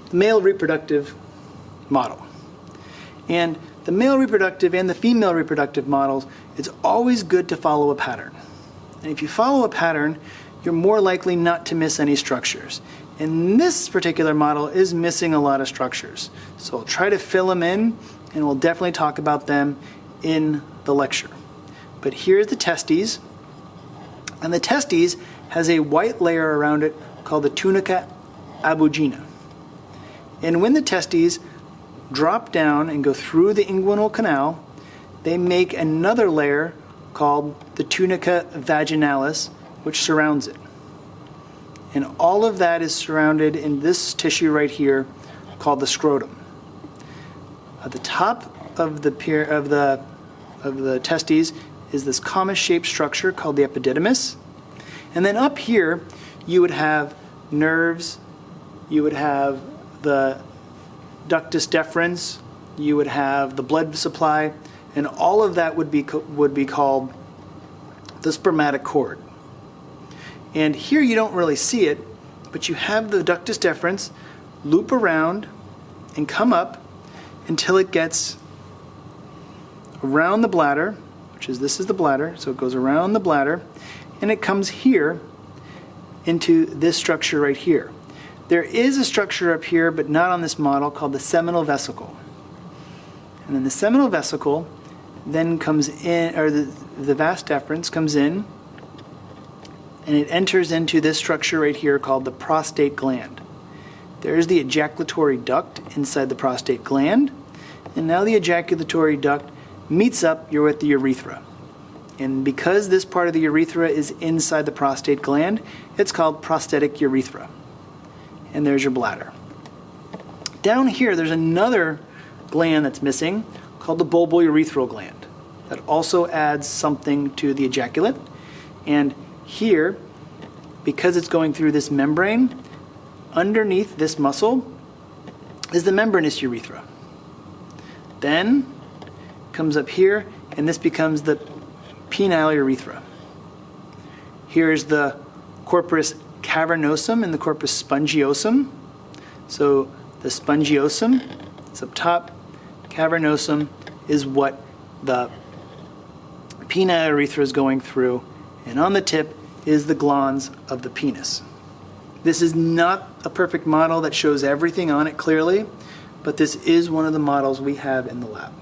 the male reproductive model. And the male reproductive and the female reproductive models, it's always good to follow a pattern. And if you follow a pattern, you're more likely not to miss any structures. And this particular model is missing a lot of structures. So I'll try to fill them in, and we'll definitely talk about them in the lecture. But here's the testes, and the testes has a white layer around it called the tunica abugina. And when the testes drop down and go through the inguinal canal, they make another layer called the tunica vaginalis, which surrounds it. And all of that is surrounded in this tissue right here called the scrotum. At the top of the testes is this comma-shaped structure called the epididymis. And then up here, you would have nerves, you would have the ductus deferens, you would have the blood supply, and all of that would be called the spermatic cord. And here you don't really see it, but you have the ductus deferens loop around and come up until it gets around the bladder, this is the bladder, so it goes around the bladder, and it comes here into this structure right here. There is a structure up here, but not on this model, called the seminal vesicle. And then the seminal vesicle then comes in, or the vas deferens comes in, and it enters into this structure right here called the prostate gland. There's the ejaculatory duct inside the prostate gland, and now the ejaculatory duct meets up with the urethra. And because this part of the urethra is inside the prostate gland, it's called prostatic urethra. And there's your bladder. Down here, there's another gland that's missing called the bulbourethral gland that also adds something to the ejaculate. And here, because it's going through this membrane, underneath this muscle is the membranous urethra. Then comes up here, and this becomes the penile urethra. Here's the corpus cavernosum and the corpus spongiosum. So the spongiosum is up top, cavernosum is what the penile urethra is going through, and on the tip is the glans of the penis. This is not a perfect model that shows everything on it clearly, but this is one of the models we have in the lab.